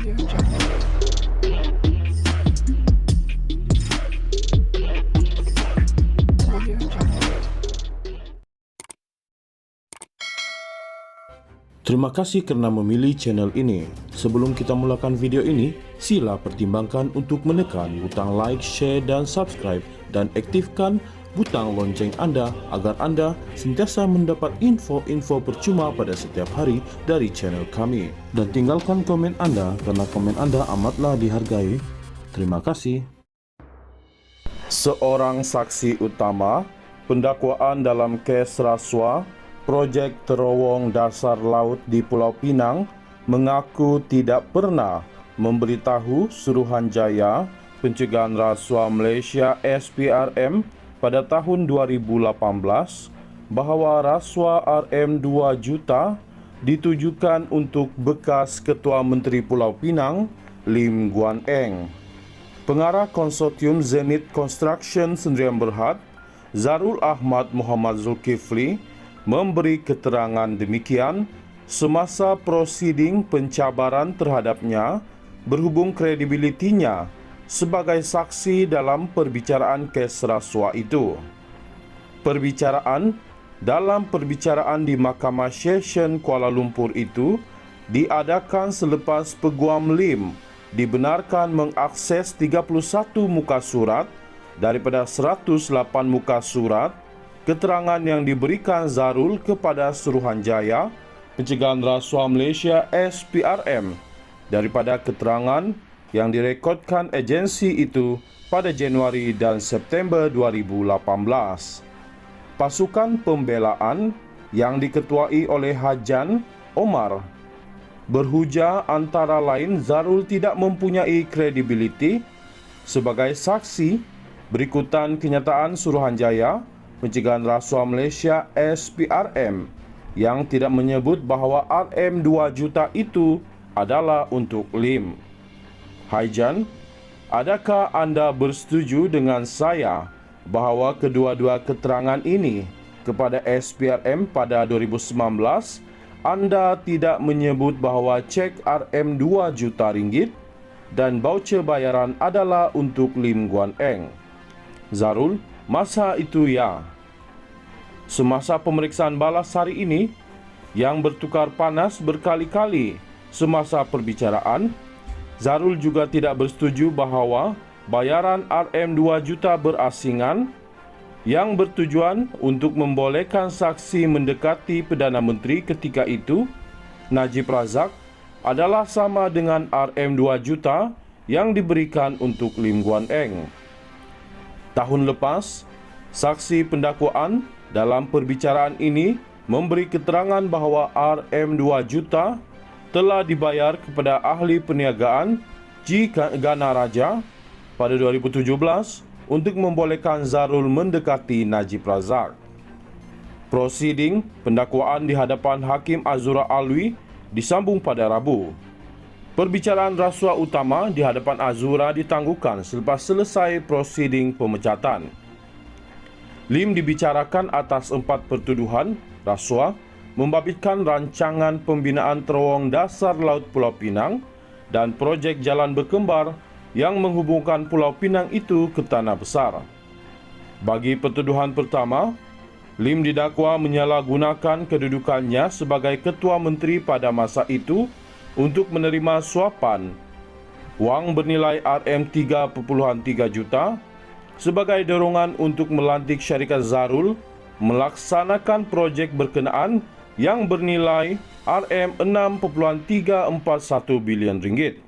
Terima kasih kerana memilih channel ini. Sebelum kita mulakan video ini, sila pertimbangkan untuk menekan butang like, share dan subscribe dan aktifkan butang lonceng anda agar anda sentiasa mendapat info-info percuma pada setiap hari dari channel kami. Dan tinggalkan komen anda kerana komen anda amatlah dihargai. Terima kasih. Seorang saksi utama pendakwaan dalam kes rasuah projek terowong dasar laut di Pulau Pinang mengaku tidak pernah memberitahu Suruhanjaya Pencegahan Rasuah Malaysia SPRM pada tahun 2018 bahawa rasuah RM2 juta ditujukan untuk bekas Ketua Menteri Pulau Pinang Lim Guan Eng. Pengarah Konsortium Zenith Construction Sdn Bhd Zarul Ahmad Muhammad Zulkifli memberi keterangan demikian semasa prosiding pencabaran terhadapnya berhubung kredibilitinya sebagai saksi dalam perbicaraan kes rasuah itu. Dalam perbicaraan di Mahkamah Session Kuala Lumpur itu diadakan selepas Peguam Lim dibenarkan mengakses 31 muka surat daripada 108 muka surat keterangan yang diberikan Zarul kepada Suruhanjaya Pencegahan Rasuah Malaysia SPRM daripada keterangan yang direkodkan agensi itu pada Januari dan September 2018. Pasukan pembelaan yang diketuai oleh Hajan Omar berhujah antara lain Zarul tidak mempunyai kredibiliti sebagai saksi berikutan kenyataan Suruhanjaya Pencegahan Rasuah Malaysia SPRM yang tidak menyebut bahawa RM2 juta itu adalah untuk Lim. Haijan, adakah anda bersetuju dengan saya bahawa kedua-dua keterangan ini kepada SPRM pada 2019 anda tidak menyebut bahawa cek RM2 juta ringgit dan baucer bayaran adalah untuk Lim Guan Eng? Zarul, masa itu ya. Semasa pemeriksaan balas hari ini yang bertukar panas berkali-kali semasa perbicaraan, Zarul juga tidak bersetuju bahawa bayaran RM2 juta berasingan yang bertujuan untuk membolehkan saksi mendekati Perdana Menteri ketika itu, Najib Razak, adalah sama dengan RM2 juta yang diberikan untuk Lim Guan Eng. Tahun lepas, saksi pendakwaan dalam perbicaraan ini memberi keterangan bahawa RM2 juta telah dibayar kepada ahli perniagaan G. Ganaraja pada 2017 untuk membolehkan Zarul mendekati Najib Razak. Prosiding pendakwaan di hadapan Hakim Azura Alwi disambung pada Rabu. Perbicaraan rasuah utama di hadapan Azura ditangguhkan selepas selesai prosiding pemecatan. Lim dibicarakan atas 4 pertuduhan rasuah membabitkan rancangan pembinaan terowong dasar laut Pulau Pinang dan projek jalan berkembar yang menghubungkan Pulau Pinang itu ke Tanah Besar. Bagi pertuduhan pertama, Lim didakwa menyalahgunakan kedudukannya sebagai Ketua Menteri pada masa itu untuk menerima suapan wang bernilai RM3.3 juta sebagai dorongan untuk melantik syarikat Zarul melaksanakan projek berkenaan yang bernilai RM6.341 bilion ringgit.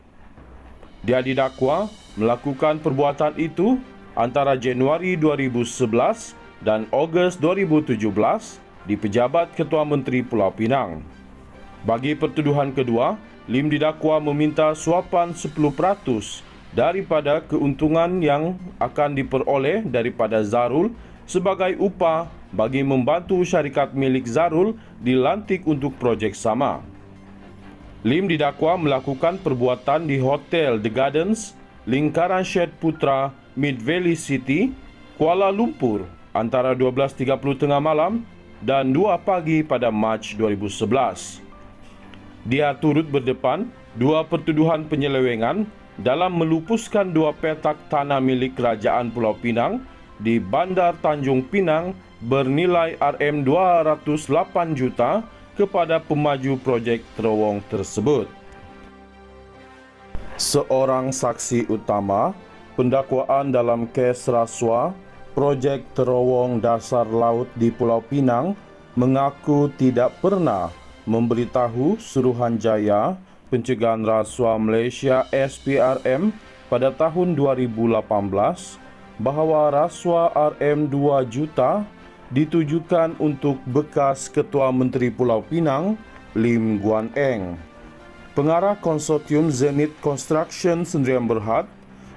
Dia didakwa melakukan perbuatan itu antara Januari 2011 dan Ogos 2017 di Pejabat Ketua Menteri Pulau Pinang. Bagi pertuduhan kedua, Lim didakwa meminta suapan 10% daripada keuntungan yang akan diperoleh daripada Zarul sebagai upah bagi membantu syarikat milik Zarul dilantik untuk projek sama. Lim didakwa melakukan perbuatan di Hotel The Gardens, lingkaran Syed Putra, Mid Valley City, Kuala Lumpur antara 12.30 tengah malam dan 2 pagi pada Mac 2011. Dia turut berdepan dua pertuduhan penyelewengan dalam melupuskan dua petak tanah milik Kerajaan Pulau Pinang di Bandar Tanjung Pinang bernilai RM208 juta kepada pemaju projek terowong tersebut. Seorang saksi utama pendakwaan dalam kes rasuah projek terowong dasar laut di Pulau Pinang mengaku tidak pernah memberitahu Suruhanjaya Pencegahan Rasuah Malaysia SPRM pada tahun 2018 bahawa rasuah RM2 juta ditujukan untuk bekas Ketua Menteri Pulau Pinang, Lim Guan Eng. Pengarah Konsortium Zenith Construction Sdn Bhd,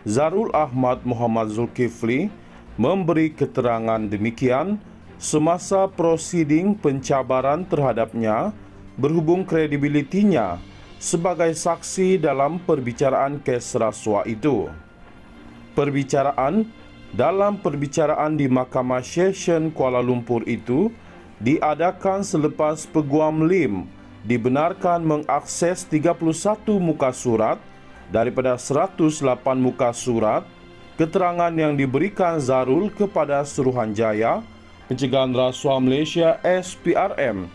Zarul Ahmad Muhammad Zulkifli, memberi keterangan demikian semasa prosiding pencabaran terhadapnya berhubung kredibilitinya sebagai saksi dalam perbicaraan kes rasuah itu. Dalam perbicaraan di Mahkamah Session Kuala Lumpur itu diadakan selepas Peguam Lim dibenarkan mengakses 31 muka surat daripada 108 muka surat keterangan yang diberikan Zarul kepada Suruhanjaya Pencegahan Rasuah Malaysia SPRM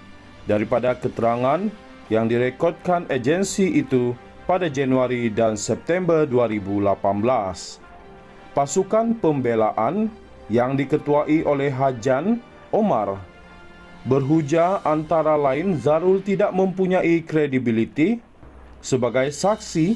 daripada keterangan yang direkodkan agensi itu pada Januari dan September 2018. Pasukan pembelaan yang diketuai oleh Hajan Omar berhujah antara lain Zarul tidak mempunyai kredibiliti sebagai saksi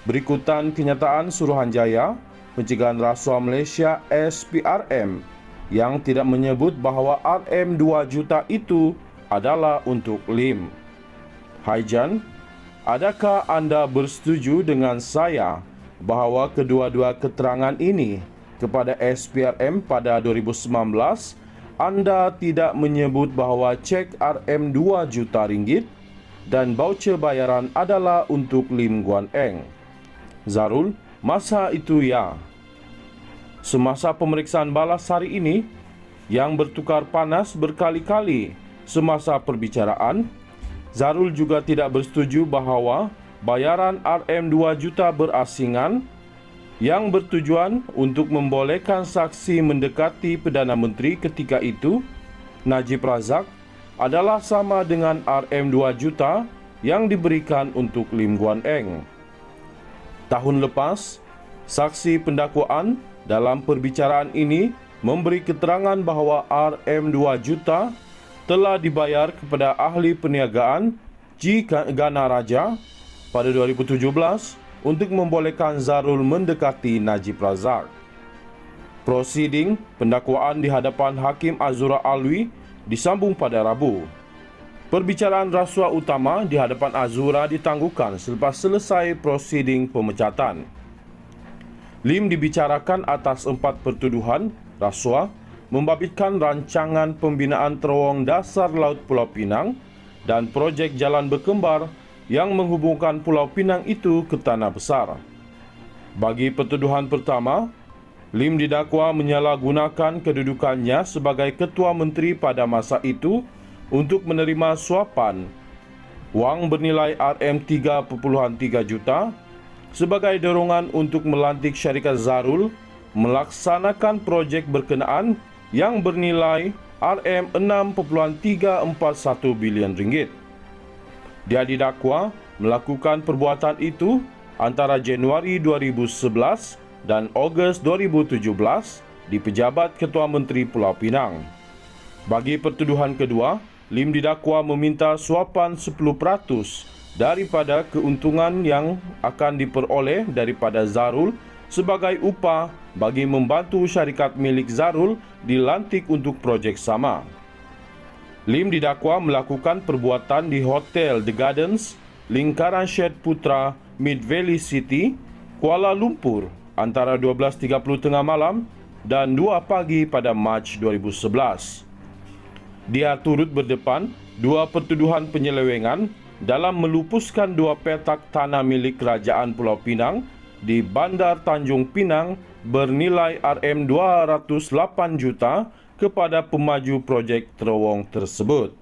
berikutan kenyataan Suruhanjaya Pencegahan Rasuah Malaysia SPRM yang tidak menyebut bahawa RM2 juta itu adalah untuk Lim. Hajan, adakah anda bersetuju dengan saya bahawa kedua-dua keterangan ini kepada SPRM pada 2019 anda tidak menyebut bahawa cek RM2 juta ringgit dan baucer bayaran adalah untuk Lim Guan Eng? Zarul, masa itu ya. Semasa pemeriksaan balas hari ini yang bertukar panas berkali-kali semasa perbicaraan, Zarul juga tidak bersetuju bahawa bayaran RM2 juta berasingan yang bertujuan untuk membolehkan saksi mendekati Perdana Menteri ketika itu, Najib Razak, adalah sama dengan RM2 juta yang diberikan untuk Lim Guan Eng. Tahun lepas, saksi pendakwaan dalam perbicaraan ini memberi keterangan bahawa RM2 juta telah dibayar kepada ahli perniagaan G. Ganaraja pada 2017 untuk membolehkan Zarul mendekati Najib Razak. Prosiding pendakwaan di hadapan Hakim Azura Alwi disambung pada Rabu. Perbicaraan rasuah utama di hadapan Azura ditangguhkan selepas selesai prosiding pemecatan. Lim dibicarakan atas 4 pertuduhan rasuah membabitkan rancangan pembinaan terowong dasar laut Pulau Pinang dan projek jalan berkembar yang menghubungkan Pulau Pinang itu ke Tanah Besar. Bagi pertuduhan pertama, Lim didakwa menyalahgunakan kedudukannya sebagai Ketua Menteri pada masa itu untuk menerima suapan wang bernilai RM3.3 juta sebagai dorongan untuk melantik syarikat Zarul melaksanakan projek berkenaan yang bernilai RM6.341 bilion ringgit. Dia didakwa melakukan perbuatan itu antara Januari 2011 dan Ogos 2017 di Pejabat Ketua Menteri Pulau Pinang. Bagi pertuduhan kedua, Lim didakwa meminta suapan 10% daripada keuntungan yang akan diperoleh daripada Zarul sebagai upah bagi membantu syarikat milik Zarul dilantik untuk projek sama. Lim didakwa melakukan perbuatan di Hotel The Gardens, lingkaran Syed Putra, Mid Valley City, Kuala Lumpur antara 12.30 tengah malam dan 2 pagi pada Mac 2011. Dia turut berdepan 2 pertuduhan penyelewengan dalam melupuskan 2 petak tanah milik Kerajaan Pulau Pinang di Bandar Tanjung Pinang bernilai RM208 juta kepada pemaju projek terowong tersebut.